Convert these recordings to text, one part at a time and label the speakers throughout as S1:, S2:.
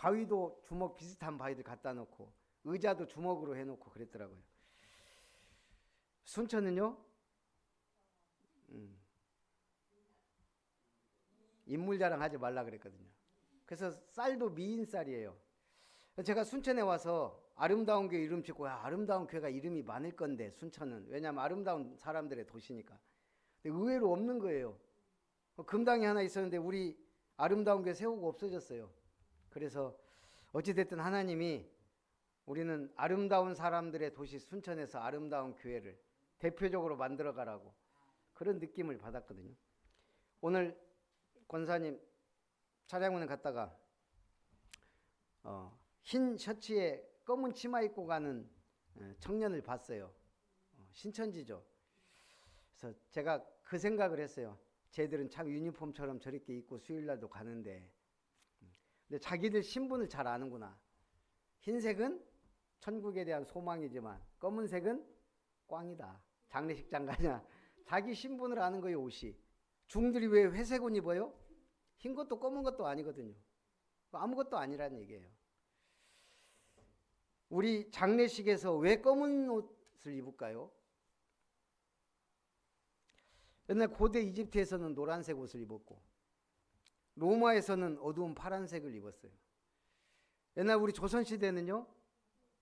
S1: 바위도 주먹 비슷한 바위들 갖다 놓고 의자도 주먹으로 해놓고 그랬더라고요. 순천은요? 인물 자랑하지 말라 그랬거든요. 그래서 쌀도 미인 쌀이에요. 제가 순천에 와서 아름다운 교회 이름 짓고 아름다운 교회가 이름이 많을 건데 순천은 왜냐하면 아름다운 사람들의 도시니까. 근데 의외로 없는 거예요. 금당이 하나 있었는데 우리 아름다운 교회 세우고 없어졌어요. 그래서 어찌됐든 하나님이 우리는 아름다운 사람들의 도시 순천에서 아름다운 교회를 대표적으로 만들어가라고 그런 느낌을 받았거든요. 오늘 권사님 차량원에 갔다가 흰 셔츠에 검은 치마 입고 가는 청년을 봤어요. 신천지죠. 그래서 제가 그 생각을 했어요. 쟤들은 참 유니폼처럼 저렇게 입고 수요일날도 가는데 근데 자기들 신분을 잘 아는구나. 흰색은 천국에 대한 소망이지만 검은색은 꽝이다. 장례식장 가냐. 자기 신분을 아는 거예요. 옷이. 중들이 왜 회색 옷 입어요? 흰 것도 검은 것도 아니거든요. 아무것도 아니라는 얘기예요. 우리 장례식에서 왜 검은 옷을 입을까요? 옛날 고대 이집트에서는 노란색 옷을 입었고 로마에서는 어두운 파란색을 입었어요. 옛날 우리 조선시대는요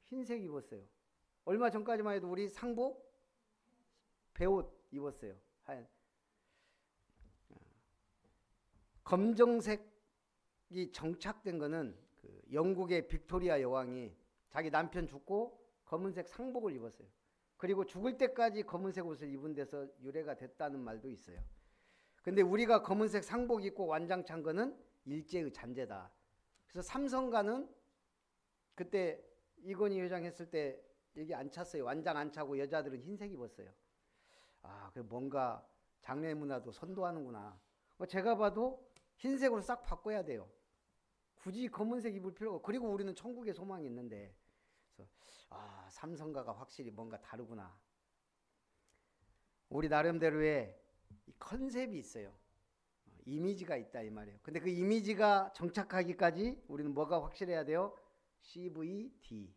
S1: 흰색 입었어요. 얼마 전까지만 해도 우리 상복 배옷 입었어요. 하얀. 검정색이 정착된 거는 그 영국의 빅토리아 여왕이 자기 남편 죽고 검은색 상복을 입었어요. 그리고 죽을 때까지 검은색 옷을 입은 데서 유래가 됐다는 말도 있어요. 근데 우리가 검은색 상복 입고 완장 찬 거는 일제의 잔재다. 그래서 삼성가는 그때 이건희 회장 했을 때 여기 안 찼어요. 완장 안 차고 여자들은 흰색 입었어요. 그 뭔가 장례 문화도 선도하는구나. 제가 봐도 흰색으로 싹 바꿔야 돼요. 굳이 검은색 입을 필요가 없고 그리고 우리는 천국의 소망이 있는데 그래서 삼성가가 확실히 뭔가 다르구나. 우리 나름대로의 컨셉이 있어요. 이미지가 있다 이 말이에요. 근데 그 이미지가 정착하기까지 우리는 뭐가 확실해야 돼요? CVD.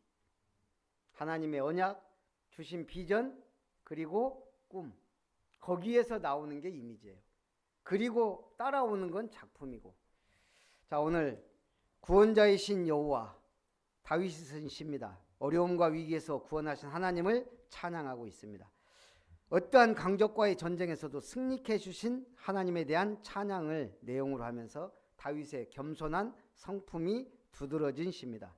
S1: 하나님의 언약, 주신 비전, 그리고 꿈. 거기에서 나오는 게 이미지예요. 그리고 따라오는 건 작품이고. 자, 오늘 구원자이신 여호와, 다윗이 쓴 시입니다. 어려움과 위기에서 구원하신 하나님을 찬양하고 있습니다. 어떠한 강적과의 전쟁에서도 승리케 해주신 하나님에 대한 찬양을 내용으로 하면서 다윗의 겸손한 성품이 두드러진 시입니다.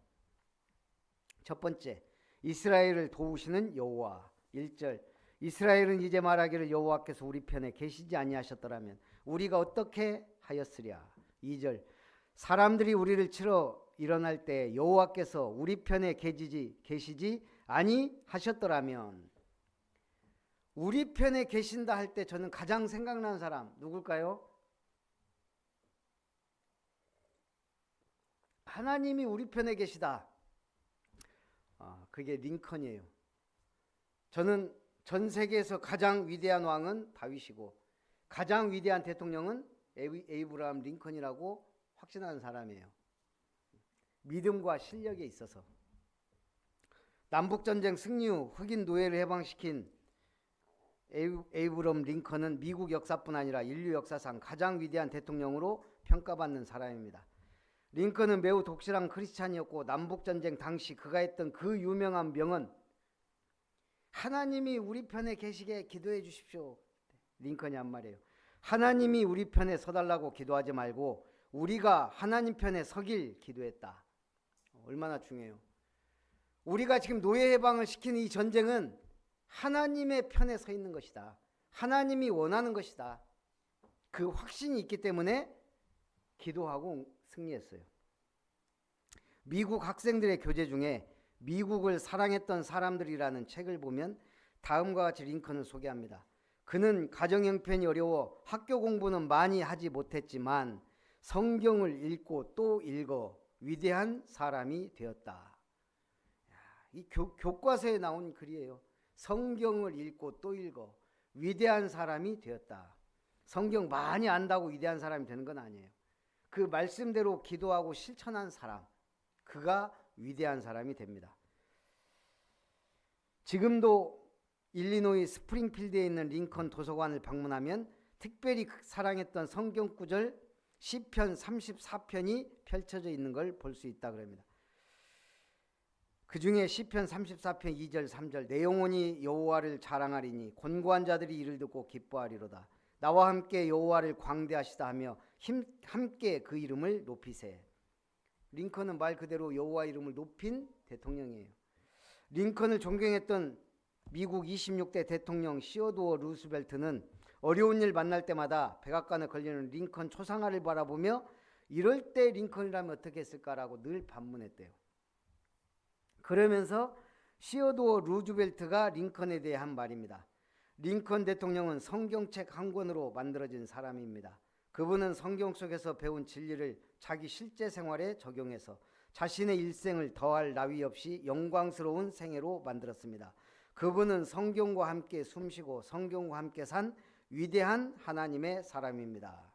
S1: 첫 번째, 이스라엘을 도우시는 여호와. 1절, 이스라엘은 이제 말하기를 여호와께서 우리 편에 계시지 아니하셨더라면 우리가 어떻게 하였으랴. 2절, 사람들이 우리를 치러 일어날 때 여호와께서 우리 편에 계시지 아니하셨더라면. 우리 편에 계신다 할 때 저는 가장 생각나는 사람 누굴까요? 하나님이 우리 편에 계시다. 그게 링컨이에요. 저는 전 세계에서 가장 위대한 왕은 다윗이고 가장 위대한 대통령은 에이브라함 링컨이라고 확신하는 사람이에요. 믿음과 실력에 있어서. 남북전쟁 승리 후 흑인 노예를 해방시킨 에이브럼 링컨은 미국 역사뿐 아니라 인류 역사상 가장 위대한 대통령으로 평가받는 사람입니다. 링컨은 매우 독실한 크리스찬이었고 남북전쟁 당시 그가 했던 그 유명한 명언, 하나님이 우리 편에 계시게 기도해 주십시오. 링컨이 한 말이에요. 하나님이 우리 편에 서달라고 기도하지 말고 우리가 하나님 편에 서길 기도했다. 얼마나 중요해요. 우리가 지금 노예 해방을 시키는 이 전쟁은 하나님의 편에 서 있는 것이다. 하나님이 원하는 것이다. 그 확신이 있기 때문에 기도하고 승리했어요. 미국 학생들의 교재 중에 미국을 사랑했던 사람들이라는 책을 보면 다음과 같이 링컨을 소개합니다. 그는 가정 형편이 어려워 학교 공부는 많이 하지 못했지만 성경을 읽고 또 읽어 위대한 사람이 되었다. 이 교과서에 나온 글이에요. 성경을 읽고 또 읽어 위대한 사람이 되었다. 성경 많이 안다고 위대한 사람이 되는 건 아니에요. 그 말씀대로 기도하고 실천한 사람, 그가 위대한 사람이 됩니다. 지금도 일리노이 스프링필드에 있는 링컨 도서관을 방문하면 특별히 사랑했던 성경 구절 시편 34편이 펼쳐져 있는 걸 볼 수 있다 그럽니다. 그 중에 시편 34편 2절 3절 내 영혼이 여호와를 자랑하리니 곤고한 자들이 이를 듣고 기뻐하리로다. 나와 함께 여호와를 광대하시다 하며 함께 그 이름을 높이세. 링컨은 말 그대로 여호와 이름을 높인 대통령이에요. 링컨을 존경했던 미국 26대 대통령 시어도어 루스벨트는 어려운 일 만날 때마다 백악관에 걸리는 링컨 초상화를 바라보며 이럴 때 링컨이라면 어떻게 했을까라고 늘 반문했대요. 그러면서 시어도어 루즈벨트가 링컨에 대해 한 말입니다. 링컨 대통령은 성경책 한 권으로 만들어진 사람입니다. 그분은 성경 속에서 배운 진리를 자기 실제 생활에 적용해서 자신의 일생을 더할 나위 없이 영광스러운 생애로 만들었습니다. 그분은 성경과 함께 숨쉬고 성경과 함께 산 위대한 하나님의 사람입니다.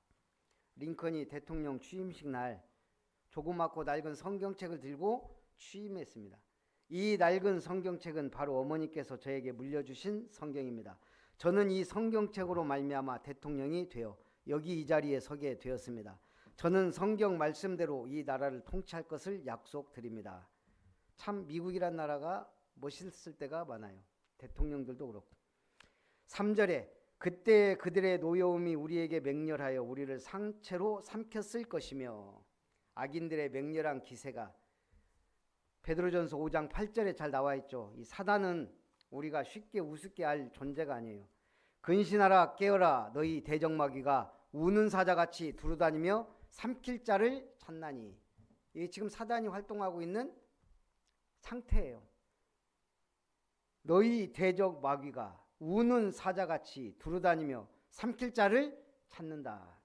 S1: 링컨이 대통령 취임식 날 조그맣고 낡은 성경책을 들고 취임했습니다. 이 낡은 성경책은 바로 어머니께서 저에게 물려주신 성경입니다. 저는 이 성경책으로 말미암아 대통령이 되어 여기 이 자리에 서게 되었습니다. 저는 성경 말씀대로 이 나라를 통치할 것을 약속드립니다. 참 미국이란 나라가 멋있을 때가 많아요. 대통령들도 그렇고. 3절에 그때 그들의 노여움이 우리에게 맹렬하여 우리를 상체로 삼켰을 것이며 악인들의 맹렬한 기세가 베드로전서 5장 8절에 잘 나와 있죠. 이 사단은 우리가 쉽게 우습게 알 존재가 아니에요. 근신하라 깨어라 너희 대적마귀가 우는 사자같이 두루다니며 삼킬 자를 찾나니. 이게 지금 사단이 활동하고 있는 상태예요. 너희 대적마귀가 우는 사자같이 두루다니며 삼킬 자를 찾는다.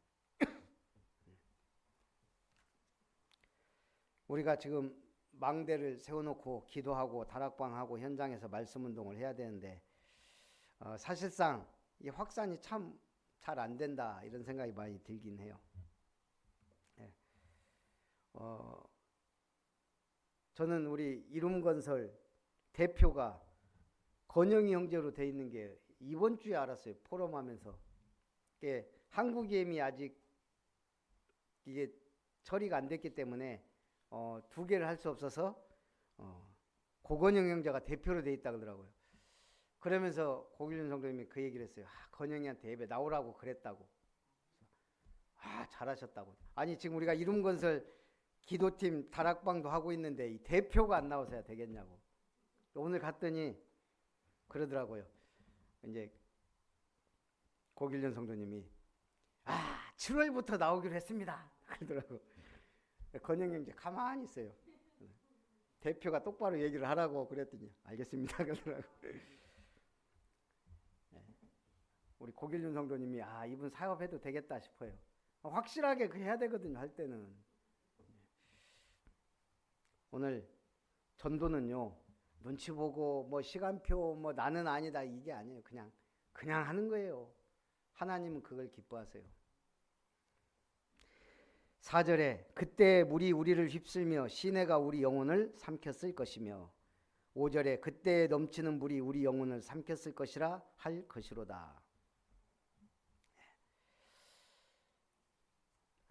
S1: 우리가 지금 망대를 세워놓고 기도하고 다락방하고 현장에서 말씀운동을 해야 되는데 사실상 이 확산이 참 잘 안 된다 이런 생각이 많이 들긴 해요. 네. 저는 우리 이룸건설 대표가 건영이 형제로 돼 있는 게 이번 주에 알았어요. 포럼하면서. 한국예임이 아직 이게 처리가 안 됐기 때문에 두 개를 할 수 없어서 고건영 형제가 대표로 돼 있다 그러더라고요. 그러면서 고길륜 성도님이 그 얘기를 했어요. 건영이한테 예배 나오라고 그랬다고. 잘하셨다고. 아니 지금 우리가 이룸건설 기도팀 다락방도 하고 있는데 이 대표가 안 나와서야 되겠냐고. 오늘 갔더니 그러더라고요. 이제 고길륜 성도님이 7월부터 나오기로 했습니다. 그러더라고. 건영 형제 가만히 있어요. 대표가 똑바로 얘기를 하라고 그랬더니 알겠습니다. 그러더라고. 우리 고길륜 성도님이 이분 사업해도 되겠다 싶어요. 확실하게 그 해야 되거든요. 할 때는. 오늘 전도는요. 눈치 보고 뭐 시간표 뭐 나는 아니다 이게 아니에요. 그냥 하는 거예요. 하나님은 그걸 기뻐하세요. 4절에 그때 물이 우리를 휩쓸며 시내가 우리 영혼을 삼켰을 것이며 5절에 그때 넘치는 물이 우리 영혼을 삼켰을 것이라 할 것이로다.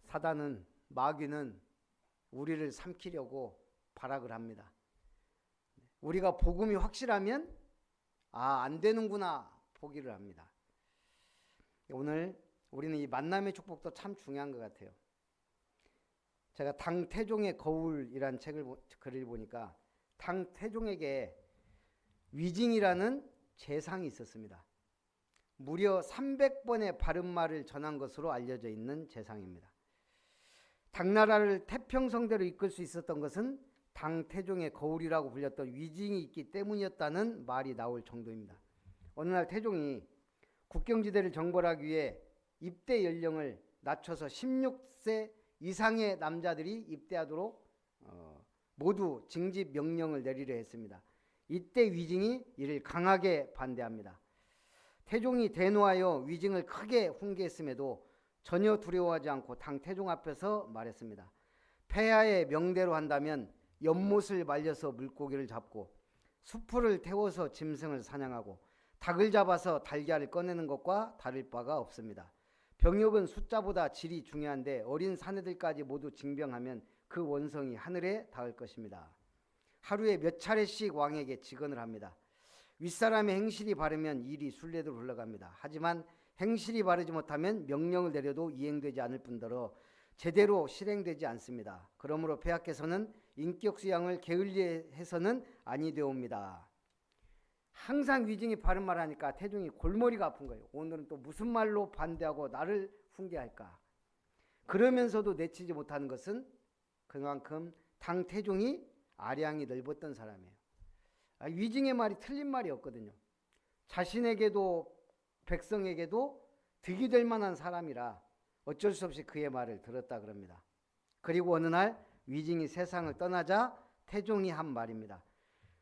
S1: 사단은 마귀는 우리를 삼키려고 발악을 합니다. 우리가 복음이 확실하면 안 되는구나 포기를 합니다. 오늘 우리는 이 만남의 축복도 참 중요한 것 같아요. 제가 당태종의 거울이란 글을 보니까 당태종에게 위징이라는 재상이 있었습니다. 무려 300번의 바른 말을 전한 것으로 알려져 있는 재상입니다. 당나라를 태평성대로 이끌 수 있었던 것은 당태종의 거울이라고 불렸던 위징이 있기 때문이었다는 말이 나올 정도입니다. 어느 날 태종이 국경지대를 정벌하기 위해 입대 연령을 낮춰서 16세 이상의 남자들이 입대하도록 모두 징집 명령을 내리려 했습니다. 이때 위징이 이를 강하게 반대합니다. 태종이 대노하여 위징을 크게 훈계했음에도 전혀 두려워하지 않고 당태종 앞에서 말했습니다. 폐하의 명대로 한다면 연못을 말려서 물고기를 잡고 수풀을 태워서 짐승을 사냥하고 닭을 잡아서 달걀을 꺼내는 것과 다를 바가 없습니다. 병역은 숫자보다 질이 중요한데 어린 사내들까지 모두 징병하면 그 원성이 하늘에 닿을 것입니다. 하루에 몇 차례씩 왕에게 직언을 합니다. 윗사람의 행실이 바르면 일이 순례대로 흘러갑니다. 하지만 행실이 바르지 못하면 명령을 내려도 이행되지 않을 뿐더러 제대로 실행되지 않습니다. 그러므로 폐하께서는 인격 수양을 게을리해서는 아니 되옵니다. 항상 위증이 바른 말 하니까 태종이 골머리가 아픈 거예요. 오늘은 또 무슨 말로 반대하고 나를 훈계할까. 그러면서도 내치지 못하는 것은 그만큼 당 태종이 아량이 넓었던 사람이에요. 위증의 말이 틀린 말이 없거든요. 자신에게도 백성에게도 득이 될 만한 사람이라 어쩔 수 없이 그의 말을 들었다 그럽니다. 그리고 어느 날 위증이 세상을 떠나자 태종이 한 말입니다.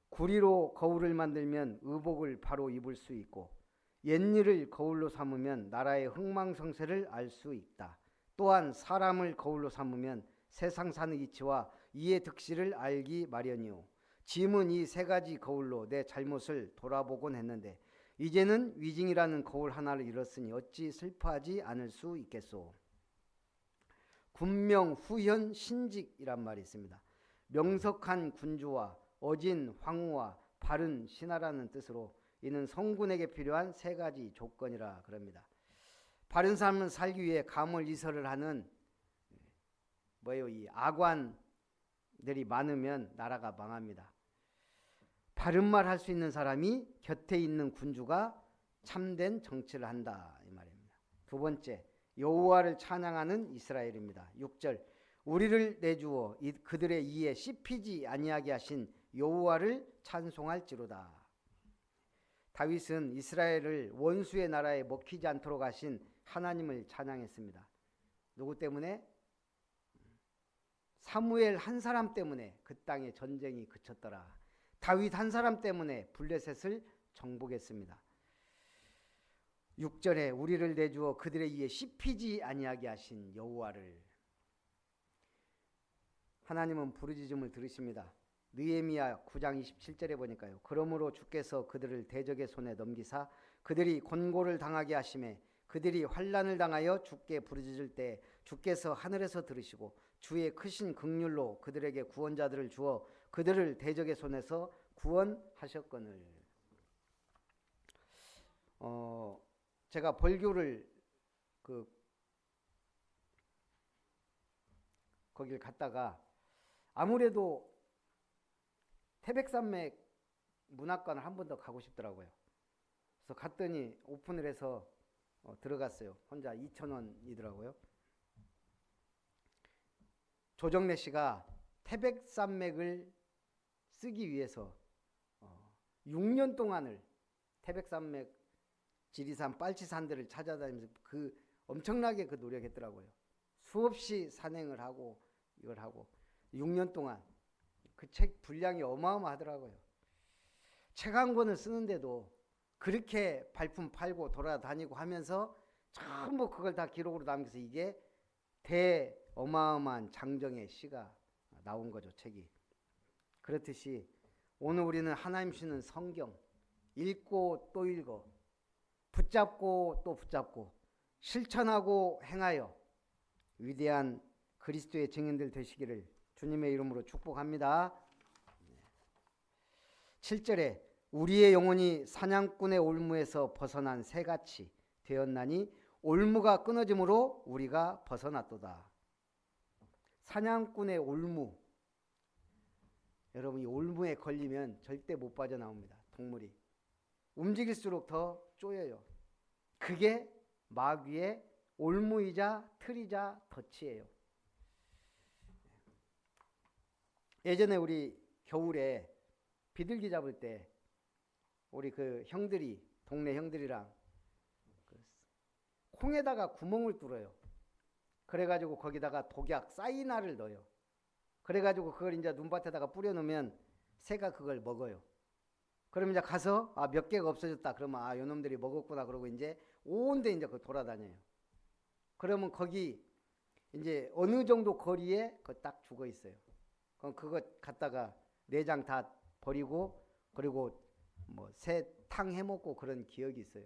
S1: 구리로 거울을 만들면 의복을 바로 입을 수 있고 옛일을 거울로 삼으면 나라의 흥망성쇠를 알 수 있다. 또한 사람을 거울로 삼으면 세상 사는 이치와 이의 득실을 알기 마련이오. 짐은 이 세 가지 거울로 내 잘못을 돌아보곤 했는데 이제는 위증이라는 거울 하나를 잃었으니 어찌 슬퍼하지 않을 수 있겠소. 군명 후현 신직이란 말이 있습니다. 명석한 군주와 어진 황후와 바른 신하라는 뜻으로 이는 성군에게 필요한 세 가지 조건이라 그럽니다. 바른 삶을 살기 위해 가몰이설을 하는 이 아관들이 많으면 나라가 망합니다. 바른 말 할 수 있는 사람이 곁에 있는 군주가 참된 정치를 한다 이 말입니다. 두 번째, 여호와를 찬양하는 이스라엘입니다. 6절, 우리를 내주어 그들의 이에 씹히지 아니하게 하신 여호와를 찬송할지로다. 다윗은 이스라엘을 원수의 나라에 먹히지 않도록 하신 하나님을 찬양했습니다. 누구 때문에? 사무엘 한 사람 때문에 그 땅에 전쟁이 그쳤더라. 다윗 한 사람 때문에 블레셋을 정복했습니다. 6절에 우리를 내주어 그들의 이에 씹히지 아니하게 하신 여호와를. 하나님은 부르짖음을 들으십니다. 느헤미야 9장 27절에 보니까요. 그러므로 주께서 그들을 대적의 손에 넘기사 그들이 곤고를 당하게 하시매 그들이 환난을 당하여 주께 부르짖을 때 주께서 하늘에서 들으시고 주의 크신 긍휼로 그들에게 구원자들을 주어 그들을 대적의 손에서 구원하셨거늘. 제가 벌교를 거길 갔다가 아무래도 태백산맥 문학관을 한 번 더 가고 싶더라고요. 그래서 갔더니 오픈을 해서 들어갔어요. 혼자 2,000원이더라고요. 조정래 씨가 태백산맥을 쓰기 위해서 6년 동안을 태백산맥, 지리산, 빨치산들을 찾아다니면서 엄청나게 노력했더라고요. 수없이 산행을 하고 이걸 하고 6년 동안 그 책 분량이 어마어마하더라고요. 책 한 권을 쓰는데도 그렇게 발품 팔고 돌아다니고 하면서 전부 그걸 다 기록으로 남겨서 이게 어마어마한 장정의 시가 나온 거죠, 책이. 그렇듯이 오늘 우리는 하나님 주시는 성경 읽고 또 읽어 붙잡고 또 붙잡고 실천하고 행하여 위대한 그리스도의 증인들 되시기를 주님의 이름으로 축복합니다. 7절에 우리의 영혼이 사냥꾼의 올무에서 벗어난 새같이 되었나니 올무가 끊어짐으로 우리가 벗어났도다. 사냥꾼의 올무. 여러분 이 올무에 걸리면 절대 못 빠져나옵니다. 동물이. 움직일수록 더 쪼여요. 그게 마귀의 올무이자 틀이자 덫이에요. 예전에 우리 겨울에 비둘기 잡을 때 우리 동네 형들이랑 콩에다가 구멍을 뚫어요. 그래가지고 거기다가 독약 사이나를 넣어요. 그래가지고 그걸 이제 눈밭에다가 뿌려놓으면 새가 그걸 먹어요. 그러면 이제 가서 몇 개가 없어졌다. 그러면 요놈들이 먹었구나. 그러고 이제 온데 이제 돌아다녀요. 그러면 거기 이제 어느 정도 거리에 딱 죽어 있어요. 그럼 그거 갖다가 내장 다 버리고 그리고 뭐 새 탕 해먹고 그런 기억이 있어요.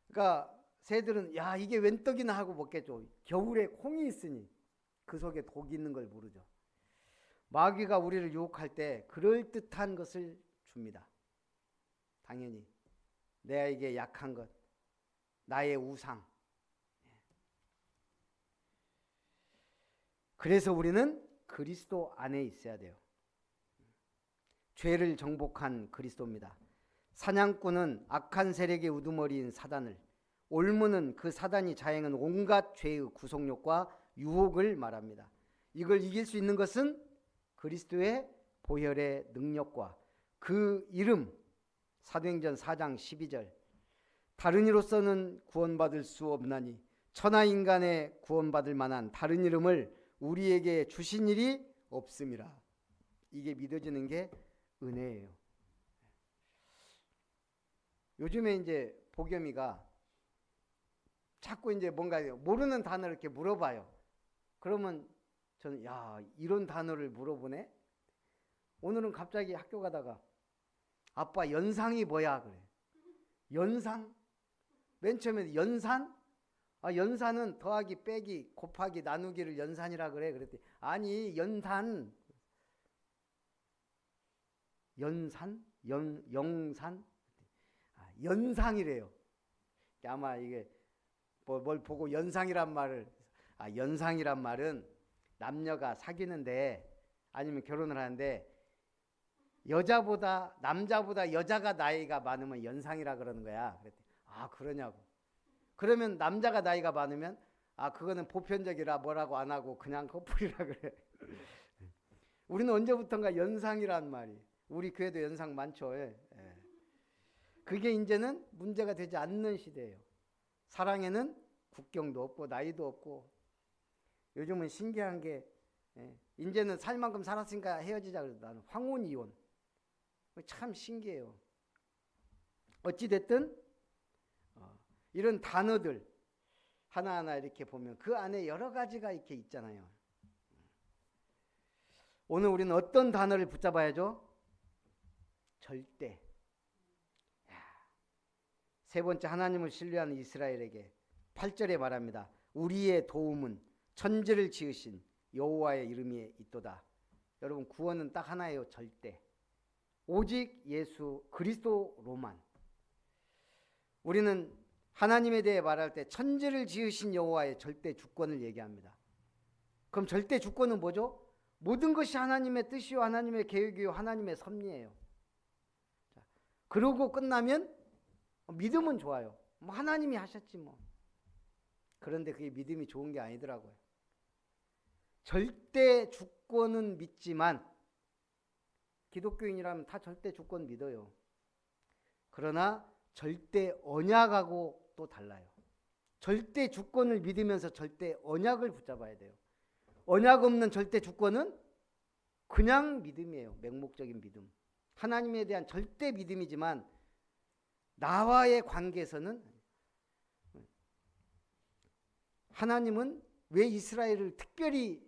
S1: 그러니까 새들은 야 이게 웬 떡이나 하고 먹겠죠. 겨울에 콩이 있으니 그 속에 독이 있는 걸 모르죠. 마귀가 우리를 유혹할 때 그럴듯한 것을 줍니다. 당연히 내게 약한 것, 나의 우상. 그래서 우리는 그리스도 안에 있어야 돼요. 죄를 정복한 그리스도입니다. 사냥꾼은 악한 세력의 우두머리인 사단을, 올무는 그 사단이 자행한 온갖 죄의 구속력과 유혹을 말합니다. 이걸 이길 수 있는 것은 그리스도의 보혈의 능력과 그 이름, 사도행전 4장 12절, 다른 이로서는 구원받을 수 없나니 천하 인간의 구원받을 만한 다른 이름을 우리에게 주신 일이 없음이라. 이게 믿어지는 게 은혜예요. 요즘에 이제 복염이가 자꾸 이제 뭔가 모르는 단어를 이렇게 물어봐요. 그러면 저는 야 이런 단어를 물어보네. 오늘은 갑자기 학교 가다가 아빠 연상이 뭐야 그래. 연상? 맨 처음에 연산? 아 연산은 더하기 빼기 곱하기 나누기를 연산이라 그래. 그랬더니 아니 연산. 연산? 영산? 아, 연상이래요. 아마 이게 뭘 보고 연상이란 말을, 아 연상이란 말은 남녀가 사귀는데 아니면 결혼을 하는데 여자보다 남자보다 여자가 나이가 많으면 연상이라 그러는 거야. 그랬더니 아 그러냐고. 그러면 남자가 나이가 많으면 아 그거는 보편적이라 뭐라고 안 하고 그냥 커플이라 그래. 우리는 언제부턴가 연상이란 말이, 우리 교회도 연상 많죠. 예. 그게 이제는 문제가 되지 않는 시대예요. 사랑에는 국경도 없고 나이도 없고. 요즘은 신기한 게 이제는 살 만큼 살았으니까 헤어지자 그래도 나는 황혼이혼. 참 신기해요. 어찌됐든 이런 단어들 하나하나 이렇게 보면 그 안에 여러 가지가 이렇게 있잖아요. 오늘 우리는 어떤 단어를 붙잡아야죠? 절대. 세 번째, 하나님을 신뢰하는 이스라엘에게 8절에 말합니다. 우리의 도움은 천지를 지으신 여호와의 이름에 있도다. 여러분 구원은 딱 하나예요. 절대. 오직 예수 그리스도로만. 우리는 하나님에 대해 말할 때 천지를 지으신 여호와의 절대 주권을 얘기합니다. 그럼 절대 주권은 뭐죠? 모든 것이 하나님의 뜻이요 하나님의 계획이요 하나님의 섭리예요. 그러고 끝나면 믿음은 좋아요. 뭐 하나님이 하셨지 뭐. 그런데 그게 믿음이 좋은 게 아니더라고요. 절대 주권은 믿지만 기독교인이라면 다 절대 주권 믿어요. 그러나 절대 언약하고 또 달라요. 절대 주권을 믿으면서 절대 언약을 붙잡아야 돼요. 언약 없는 절대 주권은 그냥 믿음이에요. 맹목적인 믿음. 하나님에 대한 절대 믿음이지만 나와의 관계에서는 하나님은 왜 이스라엘을 특별히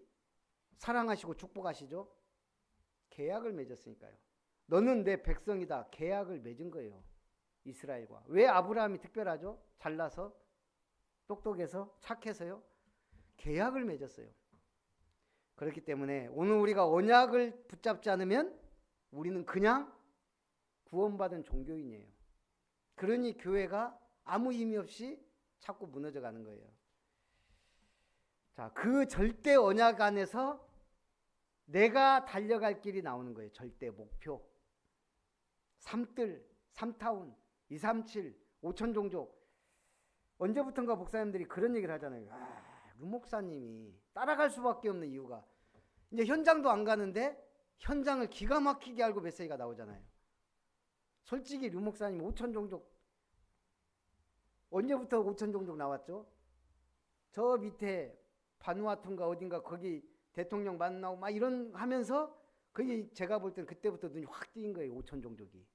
S1: 사랑하시고 축복하시죠? 계약을 맺었으니까요. 너는 내 백성이다. 계약을 맺은 거예요. 이스라엘과. 왜 아브라함이 특별하죠? 잘나서, 똑똑해서, 착해서요? 계약을 맺었어요. 그렇기 때문에 오늘 우리가 언약을 붙잡지 않으면 우리는 그냥 구원받은 종교인이에요. 그러니 교회가 아무 의미 없이 자꾸 무너져 가는 거예요. 자, 그 절대 언약 안에서 내가 달려갈 길이 나오는 거예요. 절대 목표. 3뜰, 3타운, 237, 5천 종족. 언제부턴가 목사님들이 그런 얘기를 하잖아요. 루 목사님이 따라갈 수밖에 없는 이유가 이제 현장도 안 가는데 현장을 기가 막히게 알고 메시지가 나오잖아요. 솔직히 류 목사님 5천 종족 언제부터 5천 종족 나왔죠? 저 밑에 바누아투인가 어딘가 거기 대통령 만나고 막 이런 하면서 그게 제가 볼 때는 그때부터 눈이 확 띄인 거예요. 5천 종족이.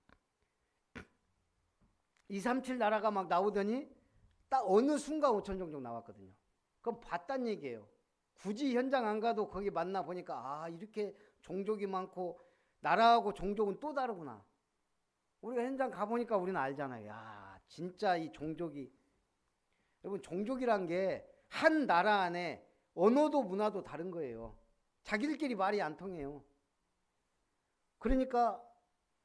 S1: 237 나라가 막 나오더니 딱 어느 순간 5천 종족 나왔거든요. 그럼 봤단 얘기예요. 굳이 현장 안 가도 거기 만나 보니까 아 이렇게 종족이 많고 나라하고 종족은 또 다르구나. 우리가 현장 가보니까 우리는 알잖아요. 야, 진짜 이 종족이, 여러분 종족이란 게 한 나라 안에 언어도 문화도 다른 거예요. 자기들끼리 말이 안 통해요. 그러니까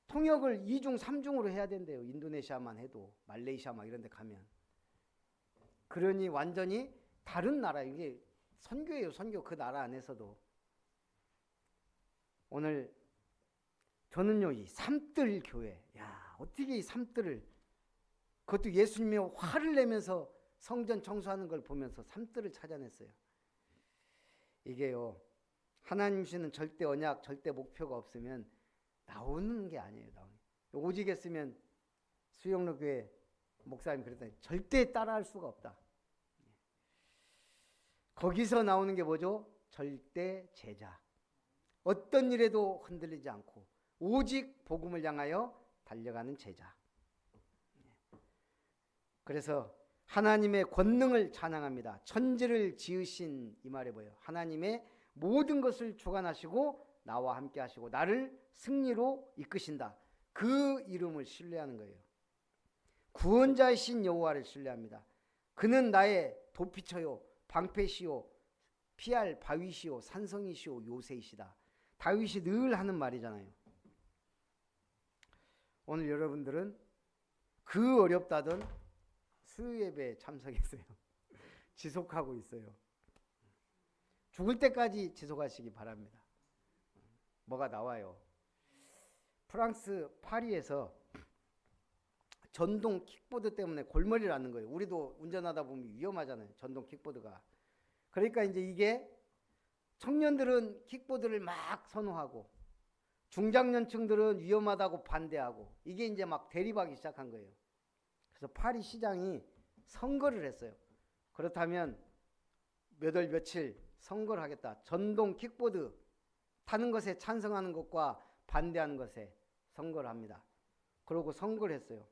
S1: 통역을 2중 3중으로 해야 된대요. 인도네시아만 해도, 말레이시아 막 이런 데 가면. 그러니 완전히 다른 나라, 이게 선교예요. 선교. 그 나라 안에서도. 오늘 저는요, 이 삼뜰 교회, 야, 어떻게 이 삼뜰을, 그것도 예수님이 화를 내면서 성전 청소하는 걸 보면서 삼뜰을 찾아냈어요. 이게요, 하나님 주시는 절대 언약, 절대 목표가 없으면 나오는 게 아니에요. 오직 했으면 수영로 교회 목사님 그랬더니 절대 따라할 수가 없다. 거기서 나오는 게 뭐죠? 절대 제자. 어떤 일에도 흔들리지 않고 오직 복음을 향하여 달려가는 제자. 그래서 하나님의 권능을 찬양합니다. 천지를 지으신 이 말에 뭐예요? 하나님의 모든 것을 주관하시고 나와 함께 하시고 나를 승리로 이끄신다. 그 이름을 신뢰하는 거예요. 구원자이신 여호와를 신뢰합니다. 그는 나의 도피처요 방패시요 피할 바위시요 산성이시요 요새이시다. 다윗이 늘 하는 말이잖아요. 오늘 여러분들은 그 어렵다던 수요예배에 참석했어요. 지속하고 있어요. 죽을 때까지 지속하시기 바랍니다. 뭐가 나와요. 프랑스 파리에서 전동 킥보드 때문에 골머리를 앓는 거예요. 우리도 운전하다 보면 위험하잖아요. 전동 킥보드가. 그러니까 이제 이게 청년들은 킥보드를 막 선호하고 중장년층들은 위험하다고 반대하고 이게 이제 막 대립하기 시작한 거예요. 그래서 파리 시장이 선거를 했어요. 그렇다면 몇 월 며칠 선거를 하겠다. 전동 킥보드 타는 것에 찬성하는 것과 반대하는 것에 선거를 합니다. 그러고 선거를 했어요.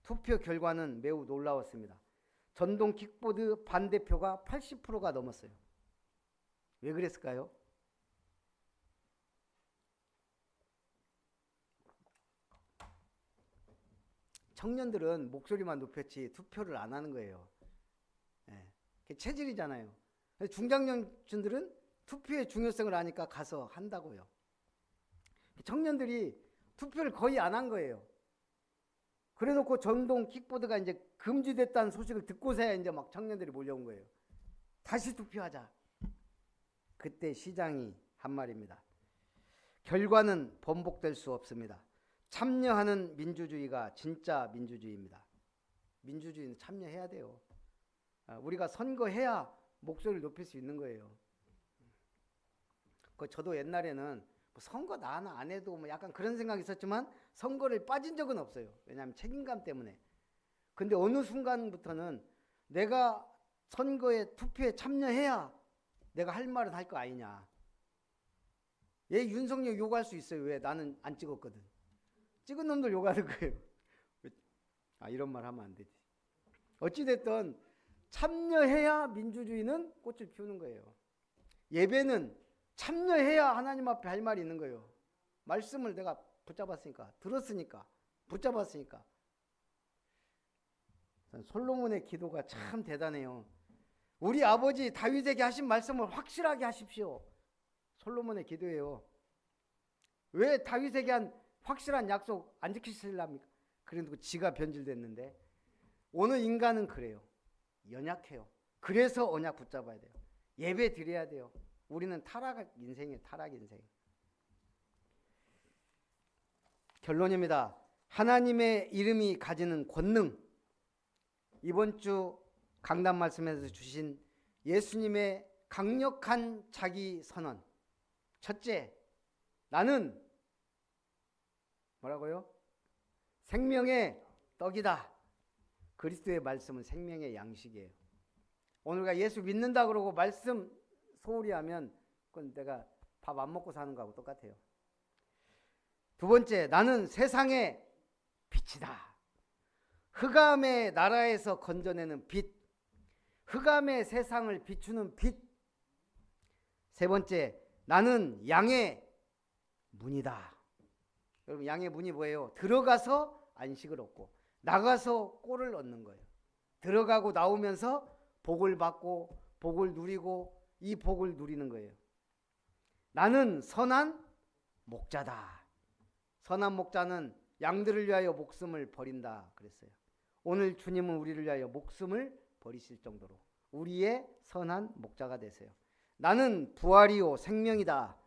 S1: 투표 결과는 매우 놀라웠습니다. 전동 킥보드 반대표가 80%가 넘었어요. 왜 그랬을까요? 청년들은 목소리만 높였지 투표를 안 하는 거예요. 네. 체질이잖아요. 중장년층들은 투표의 중요성을 아니까 가서 한다고요. 청년들이 투표를 거의 안 한 거예요. 그래 놓고 전동 킥보드가 이제 금지됐다는 소식을 듣고서야 이제 막 청년들이 몰려온 거예요. 다시 투표하자. 그때 시장이 한 말입니다. 결과는 번복될 수 없습니다. 참여하는 민주주의가 진짜 민주주의입니다. 민주주의는 참여해야 돼요. 우리가 선거해야 목소리를 높일 수 있는 거예요. 저도 옛날에는 선거 나나 안 해도 뭐 약간 그런 생각이 있었지만 선거를 빠진 적은 없어요. 왜냐하면 책임감 때문에. 근데 어느 순간부터는 내가 선거에 투표에 참여해야 내가 할 말은 할 거 아니냐. 얘 윤석열 욕할 수 있어요. 왜? 나는 안 찍었거든. 찍은 놈들 욕하는 거예요. 이런 말 하면 안 되지. 어찌됐든 참여해야 민주주의는 꽃을 피우는 거예요. 예배는 참여해야 하나님 앞에 할 말이 있는 거예요. 말씀을 내가 붙잡았으니까, 들었으니까, 붙잡았으니까. 솔로몬의 기도가 참 대단해요. 우리 아버지 다윗에게 하신 말씀을 확실하게 하십시오. 솔로몬의 기도예요. 왜 다윗에게 한 확실한 약속 안 지키실랍니까? 그래도 지가 변질됐는데. 오늘 인간은 그래요. 연약해요. 그래서 언약 붙잡아야 돼요. 예배 드려야 돼요. 우리는 타락 인생이에요. 타락 인생. 결론입니다. 하나님의 이름이 가지는 권능. 이번 주 강단 말씀에서 주신 예수님의 강력한 자기 선언. 첫째, 나는 뭐라고요? 생명의 떡이다. 그리스도의 말씀은 생명의 양식이에요. 오늘 우리가 예수 믿는다 그러고 말씀 소홀히 하면 그건 내가 밥 안 먹고 사는 거하고 똑같아요. 두 번째, 나는 세상의 빛이다. 흑암의 나라에서 건져내는 빛. 흑암의 세상을 비추는 빛. 세 번째, 나는 양의 문이다. 여러분 양의 문이 뭐예요? 들어가서 안식을 얻고 나가서 꼴을 얻는 거예요. 들어가고 나오면서 복을 받고 복을 누리고 이 복을 누리는 거예요. 나는 선한 목자다. 선한 목자는 양들을 위하여 목숨을 버린다 그랬어요. 오늘 주님은 우리를 위하여 목숨을 버리실 정도로 우리의 선한 목자가 되세요. 나는 부활이요 생명이다.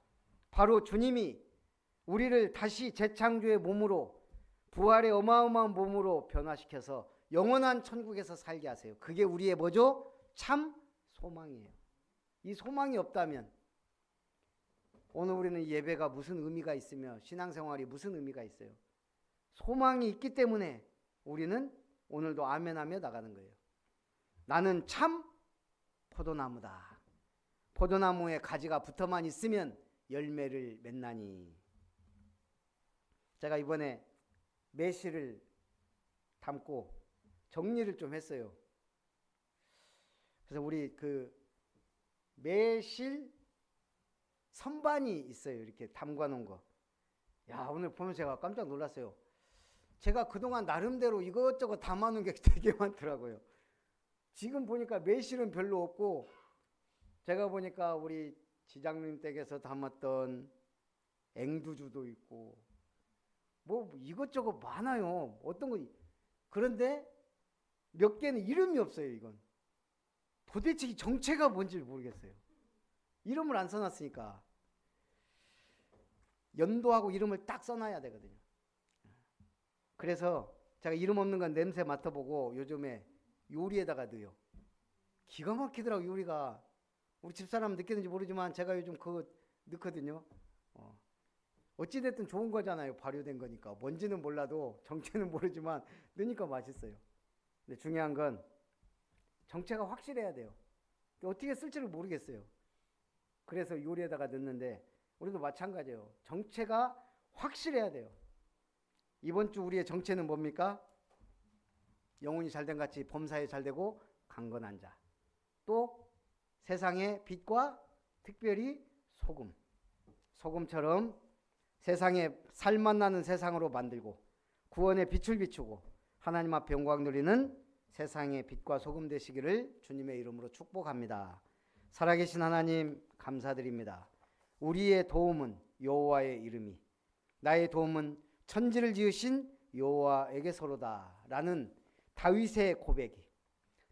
S1: 바로 주님이 우리를 다시 재창조의 몸으로 부활의 어마어마한 몸으로 변화시켜서 영원한 천국에서 살게 하세요. 그게 우리의 뭐죠? 참 소망이에요. 이 소망이 없다면 오늘 우리는 예배가 무슨 의미가 있으며 신앙생활이 무슨 의미가 있어요? 소망이 있기 때문에 우리는 오늘도 아멘하며 나가는 거예요. 나는 참 포도나무다. 포도나무에 가지가 붙어만 있으면 열매를 맺나니. 제가 이번에 매실을 담고 정리를 좀 했어요. 그래서 우리 그 매실 선반이 있어요. 이렇게 담가 놓은 거. 야, 오늘 보면서 제가 깜짝 놀랐어요. 제가 그동안 나름대로 이것저것 담아 놓은 게 되게 많더라고요. 지금 보니까 매실은 별로 없고 제가 보니까 우리 지장님 댁에서 담았던 앵두주도 있고 뭐 이것저것 많아요. 어떤 거 그런데 몇 개는 이름이 없어요. 이건 도대체 이 정체가 뭔지 모르겠어요. 이름을 안 써놨으니까 연도하고 이름을 딱 써놔야 되거든요. 그래서 제가 이름 없는 건 냄새 맡아보고 요즘에 요리에다가 넣어요. 기가 막히더라고 요리가. 우리 집사람 느끼는지 모르지만 제가 요즘 그거 넣거든요. 어찌됐든 좋은 거잖아요. 발효된 거니까. 뭔지는 몰라도 정체는 모르지만 넣으니까 맛있어요. 근데 중요한 건 정체가 확실해야 돼요. 어떻게 쓸지를 모르겠어요. 그래서 요리에다가 넣는데 우리도 마찬가지예요. 정체가 확실해야 돼요. 이번 주 우리의 정체는 뭡니까? 영혼이 잘된 같이 범사에 잘되고 강건한 자. 또 세상의 빛과 특별히 소금. 소금처럼 세상에 살맛 나는 세상으로 만들고 구원의 빛을 비추고 하나님 앞에 영광 누리는 세상의 빛과 소금 되시기를 주님의 이름으로 축복합니다. 살아계신 하나님 감사드립니다. 우리의 도움은 여호와의 이름이 나의 도움은 천지를 지으신 여호와에게서로다 라는 다윗의 고백이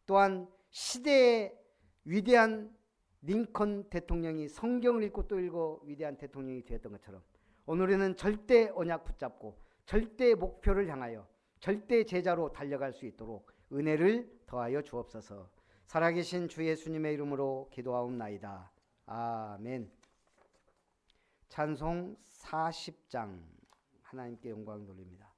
S1: 또한 시대의 위대한 링컨 대통령이 성경을 읽고 또 읽어 위대한 대통령이 되었던 것처럼 오늘은 절대 언약 붙잡고 절대 목표를 향하여 절대 제자로 달려갈 수 있도록 은혜를 더하여 주옵소서. 살아계신 주 예수님의 이름으로 기도하옵나이다. 아멘. 찬송 40장 하나님께 영광 돌립니다.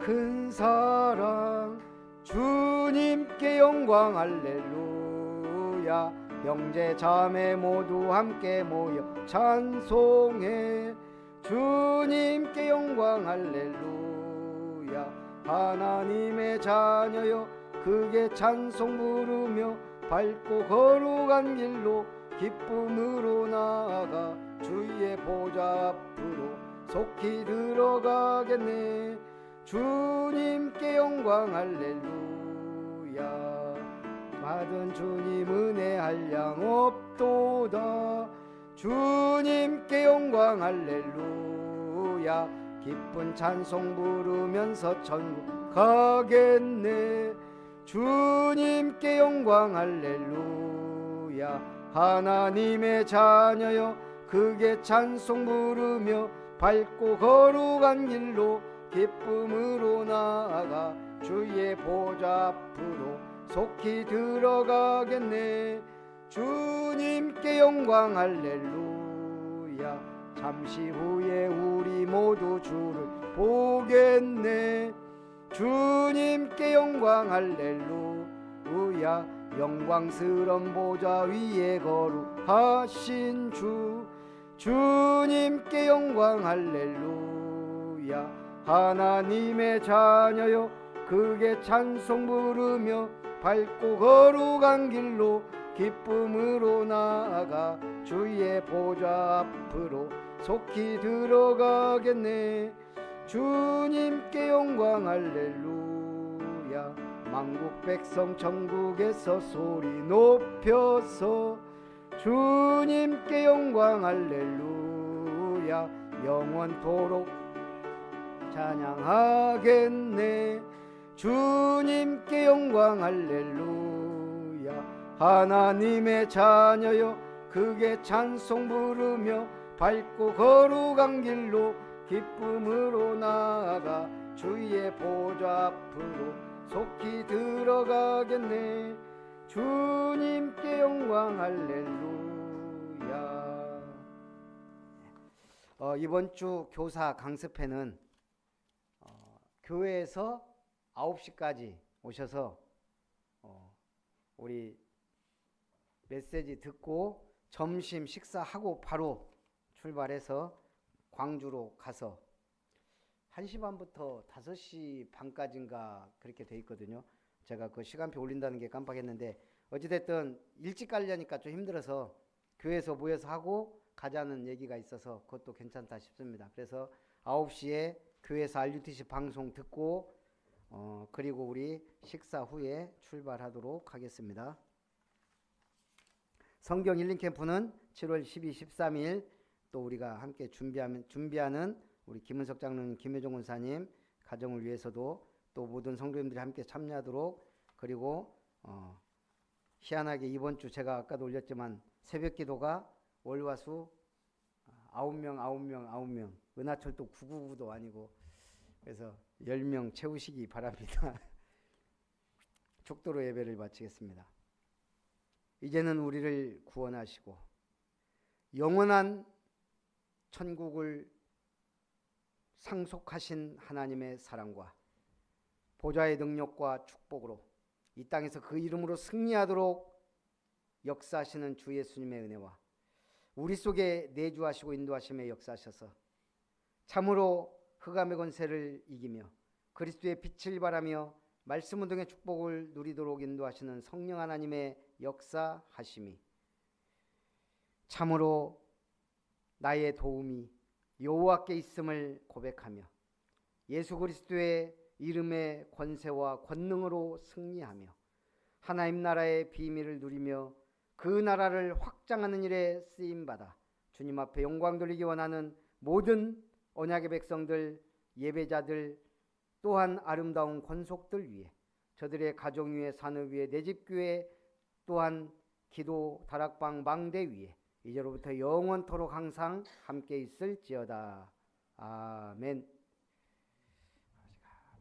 S1: 큰 사랑 주님께 영광 할렐루야. 형제 자매 모두 함께 모여 찬송해 주님께 영광 할렐루야. 하나님의 자녀여 크게 찬송 부르며 밟고 거룩한 길로 기쁨으로 나아가 주의 보좌 앞으로 속히 들어가겠네. 주님께 영광 할렐루야. 받은 주님 은혜 한량 없도다. 주님께 영광 할렐루야. 기쁜 찬송 부르면서 천국 가겠네. 주님께 영광 할렐루야. 하나님의 자녀여 크게 찬송 부르며 밟고 거룩한 길로 기쁨으로 나아가 주의 보좌 앞으로 속히 들어가겠네. 주님께 영광 할렐루야. 잠시 후에 우리 모두 주를 보겠네. 주님께 영광 할렐루야. 영광스런 보좌 위에 거룩하신 주. 주님께 영광 할렐루야. 하나님의 자녀여 그게 찬송 부르며 밝고 거룩한 길로 기쁨으로 나아가 주의 보좌 앞으로 속히 들어가겠네. 주님께 영광 할렐루야. 만국 백성 천국에서 소리 높여서 주님께 영광 할렐루야. 영원토록 찬양하겠네. 주님께 영광 할렐루야. 하나님의 자녀여 그게 찬송 부르며 밝고 거룩한 길로 기쁨으로 나아가 주의 보좌 앞으로 속히 들어가겠네. 주님께 영광 할렐루야. 이번 주 교사 강습회는 교회에서 9시까지 오셔서 우리 메시지 듣고 점심 식사하고 바로 출발해서 광주로 가서 1시 반부터 5시 반까지인가 그렇게 돼 있거든요. 제가 그 시간표 올린다는 게 깜빡했는데 어찌됐든 일찍 가려니까 좀 힘들어서 교회에서 모여서 하고 가자는 얘기가 있어서 그것도 괜찮다 싶습니다. 그래서 9시에 교회에서 RUTC 방송 듣고 그리고 우리 식사 후에 출발하도록 하겠습니다. 성경 힐링 캠프는 7월 12, 13일 또 우리가 함께 준비하는 우리 김은석 장로님, 김혜종 권사님 가정을 위해서도 또 모든 성도님들이 함께 참여하도록, 그리고 희한하게 이번 주 제가 아까도 올렸지만 새벽 기도가 월화수 9명 은하철도 999도 아니고 그래서 10명 채우시기 바랍니다. 축도로 예배를 마치겠습니다. 이제는 우리를 구원하시고 영원한 천국을 상속하신 하나님의 사랑과 보좌의 능력과 축복으로 이 땅에서 그 이름으로 승리하도록 역사하시는 주 예수님의 은혜와 우리 속에 내주하시고 인도하심에 역사하셔서 참으로 흑암의 권세를 이기며 그리스도의 빛을 발하며 말씀 운동의 축복을 누리도록 인도하시는 성령 하나님의 역사하심이 참으로 나의 도움이 여호와께 있음을 고백하며 예수 그리스도의 이름의 권세와 권능으로 승리하며 하나님 나라의 비밀을 누리며 그 나라를 확장하는 일에 쓰임받아 주님 앞에 영광 돌리기 원하는 모든 언약의 백성들, 예배자들, 또한 아름다운 권속들 위해, 저들의 가정 위에, 산업 위에, 내 집 교회, 또한 기도 다락방 망대 위에 이제로부터 영원토록 항상 함께 있을지어다. 아멘.